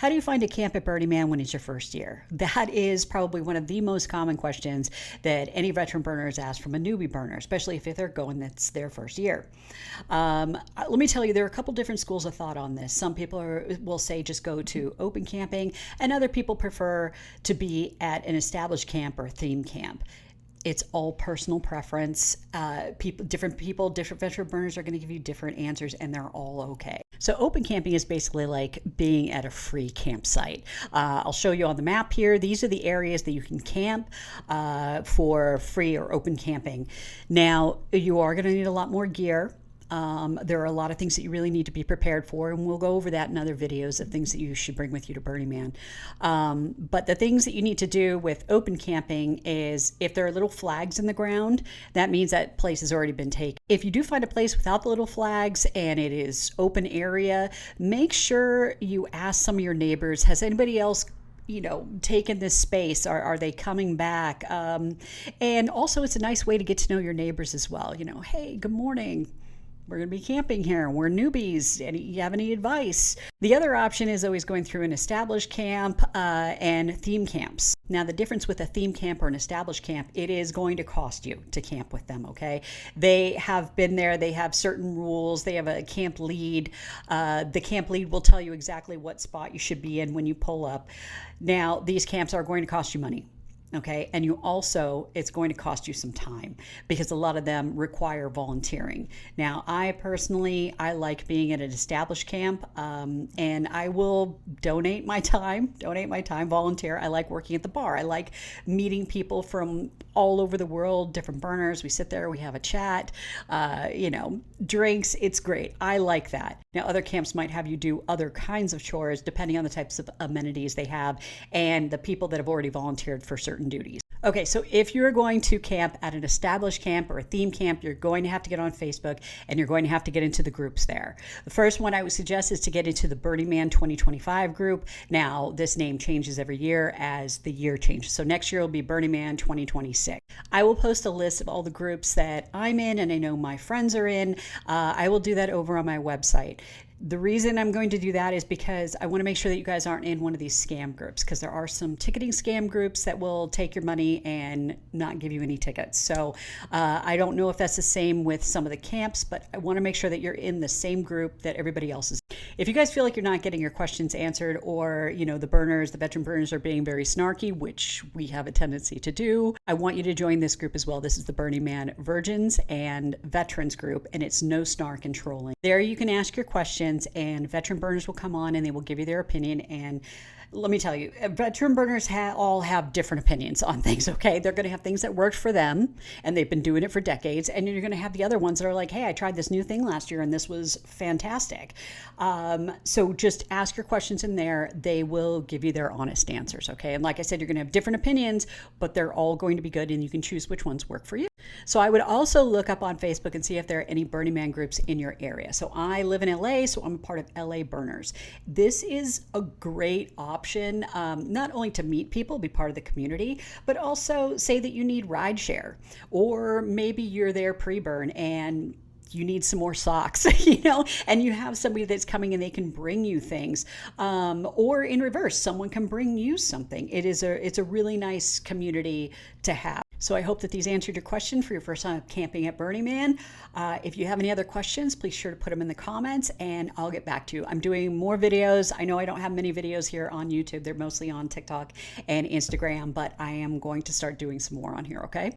How do you find a camp at Burningman when it's your first year? That is probably one of the most common questions that any veteran burners ask from a newbie burner, especially if they're going that's their first year. Let me tell you, there are a couple different schools of thought on this. Some people will say just go to open camping, and other people prefer to be at an established camp or a theme camp. It's all personal preference. Different veteran burners are going to give you different answers, and they're all okay. So open camping is basically like being at a free campsite. I'll show you on the map here. These are the areas that you can camp for free or open camping. Now, you are going to need a lot more gear. There are a lot of things that you really need to be prepared for, and we'll go over that in other videos of things that you should bring with you to Burningman. But the things that you need to do with open camping is if there are little flags in the ground, that means that place has already been taken. If you do find a place without the little flags and it is open area, make sure you ask some of your neighbors, has anybody else taken this space? Are they coming back? And also it's a nice way to get to know your neighbors as well. Hey, good morning. We're going to be camping here. We're newbies. You have any advice? The other option is always going through an established camp and theme camps. Now, the difference with a theme camp or an established camp, it is going to cost you to camp with them, okay? They have been there. They have certain rules. They have a camp lead. The camp lead will tell you exactly what spot you should be in when you pull up. Now, these camps are going to cost you money. Okay. And it's going to cost you some time because a lot of them require volunteering. Now, I personally like being at an established camp, and I will donate my time, volunteer. I like working at the bar. I like meeting people from all over the world, different burners. We sit there, we have a chat, drinks. It's great. I like that. Now, other camps might have you do other kinds of chores depending on the types of amenities they have and the people that have already volunteered for certain duties. Okay, so if you're going to camp at an established camp or a theme camp, you're going to have to get on Facebook and you're going to have to get into the groups there. The first one I would suggest is to get into the Burningman 2025 group. Now, this name changes every year as the year changes. So next year will be Burningman 2026. I will post a list of all the groups that I'm in and I know my friends are in. I will do that over on my website. The reason I'm going to do that is because I want to make sure that you guys aren't in one of these scam groups, because there are some ticketing scam groups that will take your money and not give you any tickets. So I don't know if that's the same with some of the camps, but I want to make sure that you're in the same group that everybody else is. If you guys feel like you're not getting your questions answered, or the veteran burners are being very snarky, which we have a tendency to do, I want you to join this group as well. This is the Burningman Virgins and Veterans group, and it's no snark and trolling. There you can ask your questions, and veteran burners will come on and they will give you their opinion. And let me tell you, veteran burners all have different opinions on things, okay? They're going to have things that worked for them, and they've been doing it for decades. And you're going to have the other ones that are like, hey, I tried this new thing last year, and this was fantastic. So just ask your questions in there. They will give you their honest answers, okay? And like I said, you're going to have different opinions, but they're all going to be good, and you can choose which ones work for you. So I would also look up on Facebook and see if there are any Burningman groups in your area. So I live in LA, so I'm a part of LA Burners. This is a great option, not only to meet people, be part of the community, but also say that you need rideshare, or maybe you're there pre-burn and you need some more socks, and you have somebody that's coming and they can bring you things, or in reverse, someone can bring you something. It's a really nice community to have. So I hope that these answered your question for your first time camping at Burningman. If you have any other questions, please sure to put them in the comments and I'll get back to you. I'm doing more videos. I know I don't have many videos here on YouTube. They're mostly on TikTok and Instagram, but I am going to start doing some more on here, okay?